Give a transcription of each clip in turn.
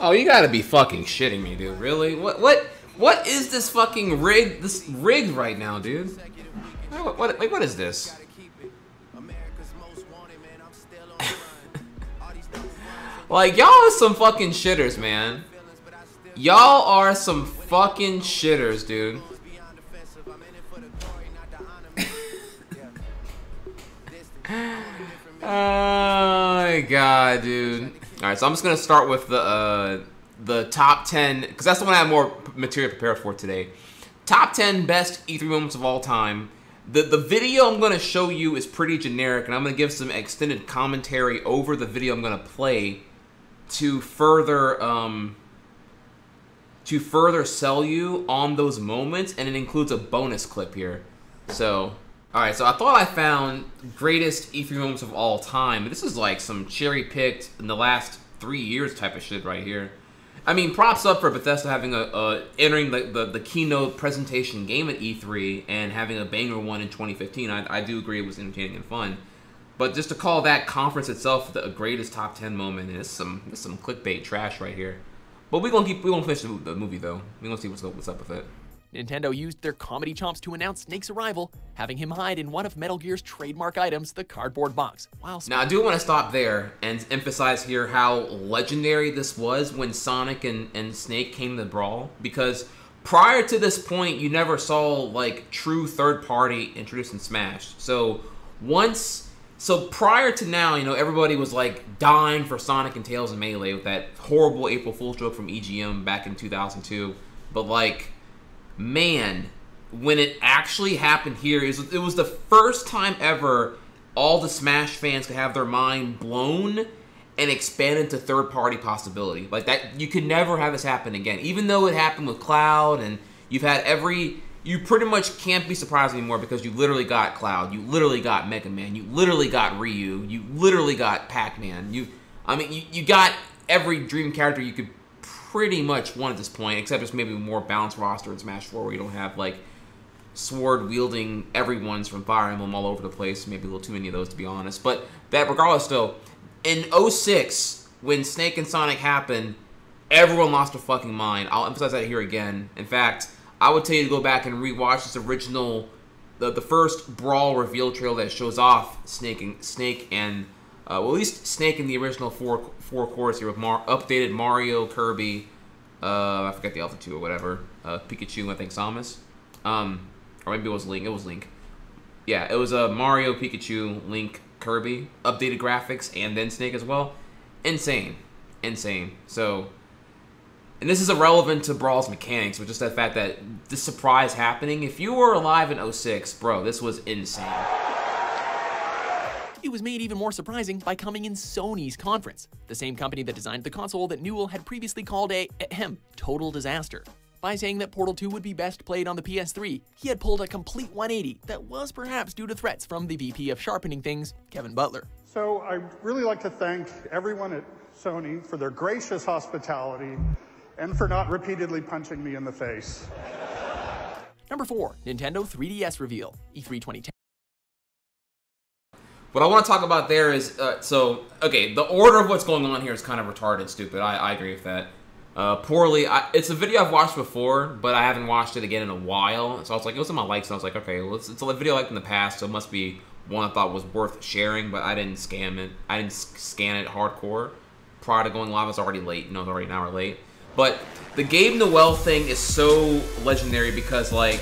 Oh, you gotta be fucking shitting me, dude. Really? What is this fucking rig? This rig right now, dude? What is this? Like, y'all are some fucking shitters, man. Y'all are some fucking shitters, dude. Oh my god, dude. Alright, so I'm just gonna start with the top 10, because that's the one I have more material prepared for today. Top 10 best E3 moments of all time. The video I'm gonna show you is pretty generic, and I'm gonna give some extended commentary over the video I'm gonna play to further sell you on those moments, and it includes a bonus clip here. So, alright, so I thought I found greatest E3 moments of all time. This is like some cherry-picked in the last 3 years type of shit right here. I mean, props up for Bethesda having entering the keynote presentation game at E3 and having a banger one in 2015. I do agree it was entertaining and fun. But just to call that conference itself the greatest top 10 moment, is some clickbait trash right here. But we gonna finish the movie though. We gonna see what's up with it. Nintendo used their comedy chops to announce Snake's arrival, having him hide in one of Metal Gear's trademark items, the cardboard box. Now I do want to stop there and emphasize here how legendary this was when Sonic and Snake came to Brawl, because prior to this point you never saw like true third party introduced in Smash. So prior to now, you know, everybody was like dying for Sonic and Tails and Melee with that horrible April Fool's joke from EGM back in 2002. But like, man, when it actually happened here, it was the first time ever all the Smash fans could have their mind blown and expand into third-party possibility. Like that, you could never have this happen again. Even though it happened with Cloud, and you've had you pretty much can't be surprised anymore because you literally got Cloud, you literally got Mega Man, you literally got Ryu, you literally got Pac-Man. You got every dream character you could pretty much want at this point, except there's maybe a more balanced roster in Smash 4 where you don't have like sword-wielding everyone's from Fire Emblem all over the place. Maybe a little too many of those, to be honest. But that regardless, though, in 06, when Snake and Sonic happened, everyone lost their fucking mind. I'll emphasize that here again. In fact, I would tell you to go back and rewatch this original, the first Brawl reveal trail that shows off Snake and well, at least Snake in the original four cores here with updated Mario, Kirby, I forget the Alpha 2 or whatever, Pikachu, I think Samus, or maybe it was Link. It was Link. Yeah, it was Mario, Pikachu, Link, Kirby, updated graphics, and then Snake as well. Insane, insane. So. And this is irrelevant to Brawl's mechanics, but just the fact that this surprise happening, if you were alive in 06, bro, this was insane. It was made even more surprising by coming in Sony's conference, the same company that designed the console that Newell had previously called a total disaster. By saying that Portal 2 would be best played on the PS3, he had pulled a complete 180 that was perhaps due to threats from the VP of Sharpening Things, Kevin Butler. So I'd really like to thank everyone at Sony for their gracious hospitality and for not repeatedly punching me in the face. Number 4, Nintendo 3DS reveal, E3 2010. What I want to talk about there is, okay, the order of what's going on here is kind of retarded, stupid. I agree with that. It's a video I've watched before, but I haven't watched it again in a while. So I was like, it was in my likes, and I was like, okay, well, it's a video I liked in the past, so it must be one I thought was worth sharing, but I didn't scan it. I didn't scan it hardcore. Prior to going live, I was already late. You know, it was already an hour late. But the Gabe Newell thing is so legendary because, like,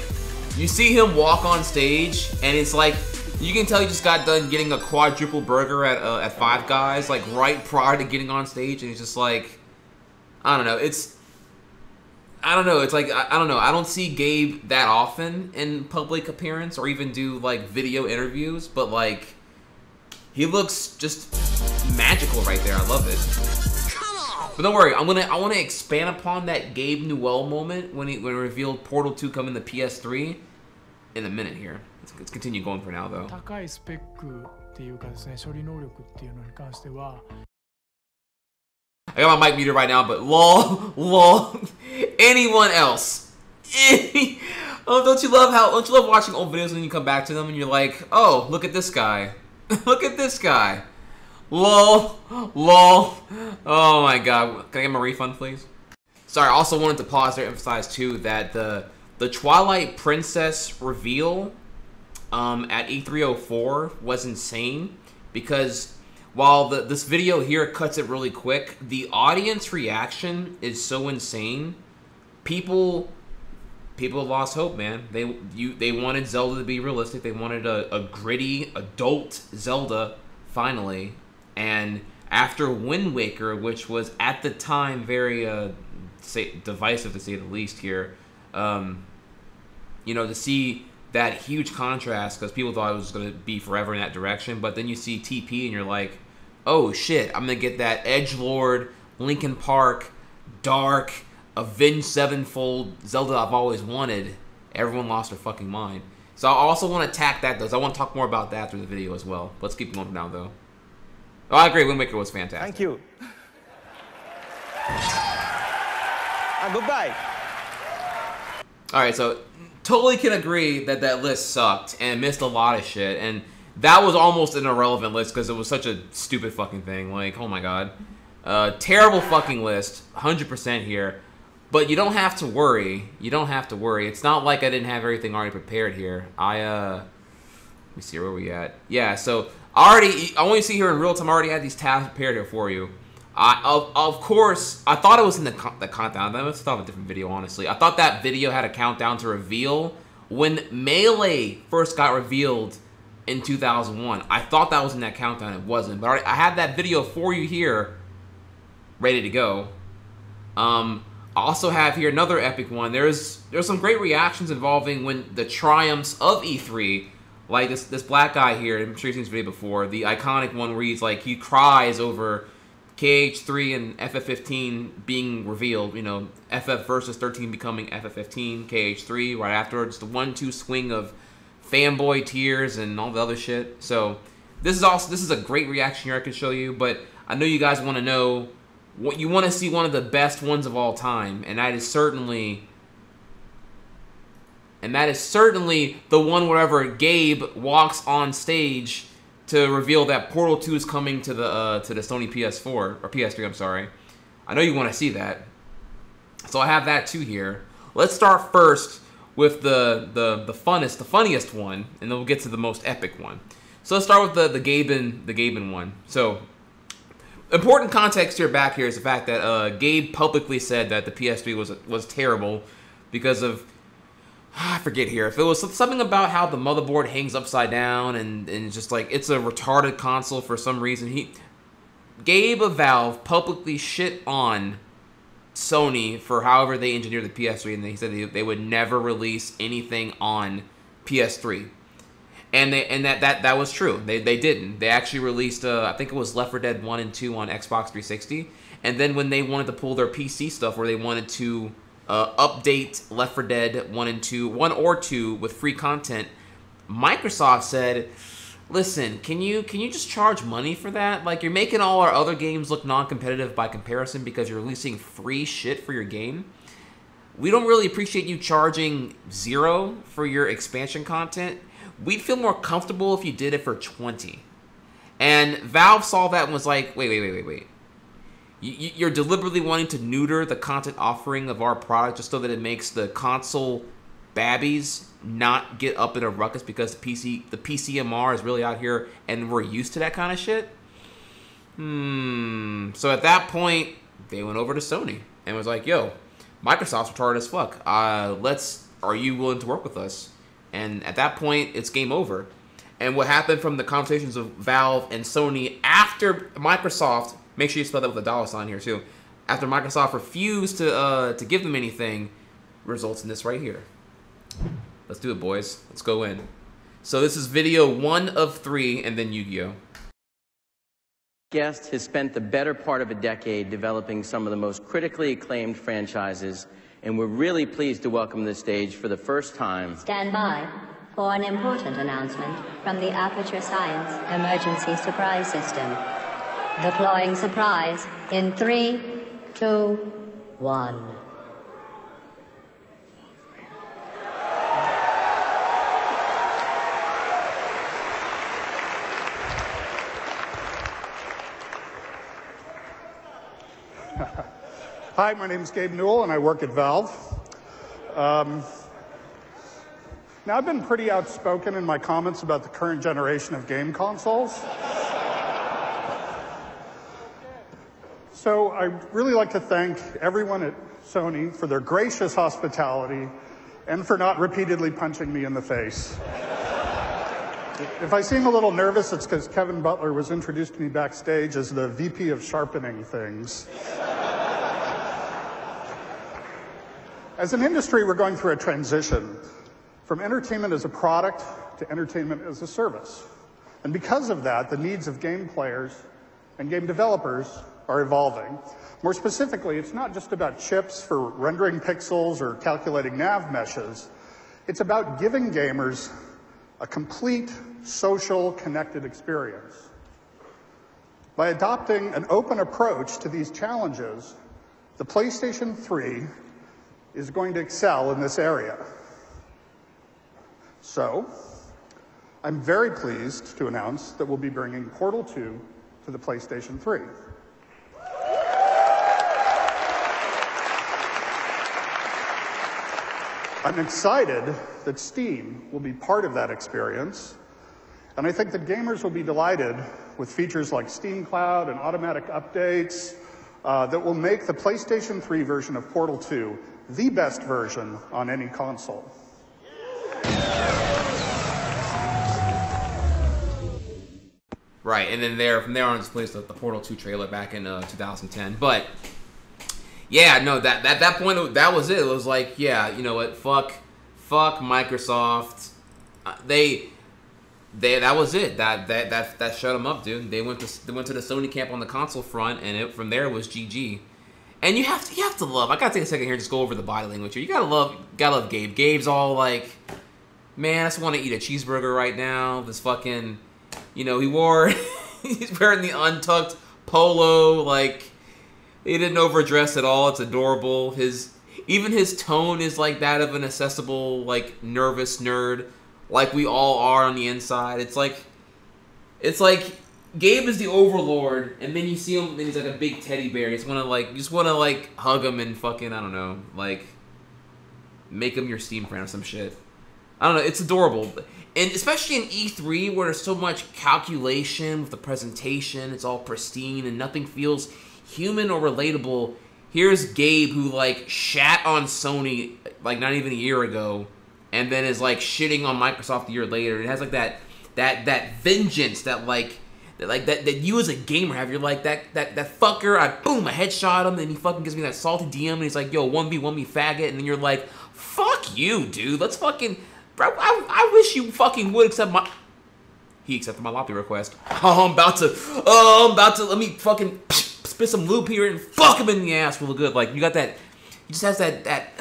you see him walk on stage, and it's like, you can tell he just got done getting a quadruple burger at Five Guys, like, right prior to getting on stage, and he's just like, I don't know, it's like, I don't know, I don't see Gabe that often in public appearance or even do, like, video interviews, but, like, he looks just magical right there. I love it. But don't worry, I want to expand upon that Gabe Newell moment when he revealed Portal 2 coming to PS3 in a minute here. Let's continue going for now, though. I got my mic muted right now, but lol. Anyone else? Oh, don't you love watching old videos and you come back to them and you're like, oh, look at this guy. Look at this guy. Lol. Lol. Oh my god. Can I get my refund, please? Sorry, I also wanted to pause there and emphasize, too, that the Twilight Princess reveal at E304 was insane. Because while this video here cuts it really quick, the audience reaction is so insane. People lost hope, man. They wanted Zelda to be realistic. They wanted a gritty adult Zelda finally. And after Wind Waker, which was at the time very divisive to say the least here, you know, to see that huge contrast, because people thought it was going to be forever in that direction, but then you see TP and you're like, oh shit, I'm going to get that edgelord, Linkin Park, dark, Avenged Sevenfold Zelda I've always wanted. Everyone lost their fucking mind. So I also want to attack that, though. So I want to talk more about that through the video as well. Let's keep going now, though. Oh, I agree. Wind Waker was fantastic. Thank you. And goodbye. All right, so totally can agree that that list sucked and missed a lot of shit. And that was almost an irrelevant list because it was such a stupid fucking thing. Like, oh my god. Terrible fucking list. 100% here. But you don't have to worry. You don't have to worry. It's not like I didn't have everything already prepared here. Let me see, where we at? Yeah, so I want you to see here in real time, I already had these tabs prepared here for you. Of course, I thought it was in the countdown. I must have thought of a different video, honestly. I thought that video had a countdown to reveal when Melee first got revealed in 2001. I thought that was in that countdown. It wasn't. But I had that video for you here, ready to go. I also have here another epic one. There's some great reactions involving when the triumphs of E3, like this black guy here, I'm sure you've seen this video before, the iconic one where he cries over KH3 and FF15 being revealed, you know, FF versus 13 becoming FF15, KH3 right afterwards, the 1-2 swing of fanboy tears and all the other shit. So this is a great reaction here I can show you, but I know you guys want to know what you want to see, one of the best ones of all time, and that is certainly the one wherever Gabe walks on stage to reveal that Portal 2 is coming to the Sony PS4 or PS3. I'm sorry. I know you want to see that, so I have that too here. Let's start first with the funniest one, and then we'll get to the most epic one. So let's start with the Gaben one. So important context here back here is the fact that Gabe publicly said that the PS3 was terrible because of, I forget here, if it was something about how the motherboard hangs upside down and just like it's a retarded console for some reason. Gabe of Valve publicly shit on Sony for however they engineered the PS3, and they said they would never release anything on PS3. And that was true. They didn't. They actually released, I think it was Left 4 Dead 1 and 2 on Xbox 360. And then when they wanted to pull their PC stuff, where they wanted to update Left 4 Dead 1 or 2 with free content, Microsoft said, listen, can you just charge money for that? Like, you're making all our other games look non-competitive by comparison because you're releasing free shit for your game. We don't really appreciate you charging $0 for your expansion content. We'd feel more comfortable if you did it for $20. And Valve saw that and was like, wait. You're deliberately wanting to neuter the content offering of our product just so that it makes the console babbies not get up in a ruckus because the PCMR is really out here and we're used to that kind of shit? So at that point, they went over to Sony and was like, yo, Microsoft's retarded as fuck. Are you willing to work with us? And at that point, it's game over. And what happened from the conversations of Valve and Sony after Microsoft, make sure you spell that with a $sign here too, after Microsoft refused to give them anything, results in this right here. Let's do it, boys. Let's go in. So this is video 1 of 3, and then Yu-Gi-Oh! Guest has spent the better part of a decade developing some of the most critically acclaimed franchises, and we're really pleased to welcome to the stage for the first time. Stand by for an important announcement from the Aperture Science Emergency Surprise System. Deploying surprise in 3, 2, 1. Hi, my name is Gabe Newell, and I work at Valve. Now, I've been pretty outspoken in my comments about the current generation of game consoles. So I'd really like to thank everyone at Sony for their gracious hospitality and for not repeatedly punching me in the face. If I seem a little nervous, it's because Kevin Butler was introduced to me backstage as the VP of sharpening things. As an industry, we're going through a transition from entertainment as a product to entertainment as a service. And because of that, the needs of game players and game developers are evolving. More specifically, it's not just about chips for rendering pixels or calculating nav meshes. It's about giving gamers a complete, social, connected experience. By adopting an open approach to these challenges, the PlayStation 3 is going to excel in this area. So, I'm very pleased to announce that we'll be bringing Portal 2 to the PlayStation 3. I'm excited that Steam will be part of that experience, and I think that gamers will be delighted with features like Steam Cloud and automatic updates that will make the PlayStation 3 version of Portal 2 the best version on any console. Right, and then from there on, it's placed the Portal 2 trailer back in 2010. But yeah, no, that point, that was it. It was like, yeah, you know what? Fuck Microsoft. That was it. That shut them up, dude. They went to the Sony camp on the console front, and from there it was GG. And you have to love. I gotta take a second here, just go over the body language here. You gotta love Gabe. Gabe's all like, man, I just want to eat a cheeseburger right now. This fucking, you know, he's wearing the untucked polo, like he didn't overdress at all. It's adorable. Even his tone is like that of an accessible, like nervous nerd, like we all are on the inside. It's like Gabe is the overlord, and then you see him, and he's like a big teddy bear. You just want to hug him and fucking, I don't know, like make him your Steam friend or some shit. I don't know. It's adorable, and especially in E3 where there's so much calculation with the presentation. It's all pristine and nothing feels human or relatable. Here's Gabe who like shat on Sony like not even a year ago, and then is like shitting on Microsoft a year later. It has like that vengeance that you as a gamer have. You're like, that fucker, I headshot him, and he fucking gives me that salty DM, and he's like, yo, 1v1 faggot, and then you're like, fuck you, dude, let's fucking, bro, I wish you fucking would accept my, he accepted my lobby request. I'm about to, let me fucking spit some lube here and fuck him in the ass real good. Like, you got that, he just has that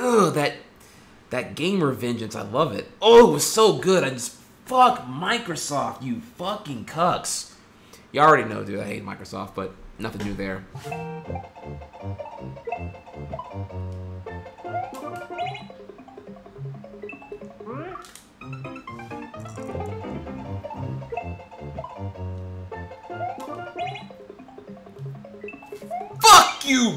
gamer vengeance. I love it. Oh, it was so good. I just, fuck Microsoft, you fucking cucks. You already know, dude, I hate Microsoft, but nothing new there. Fuck you,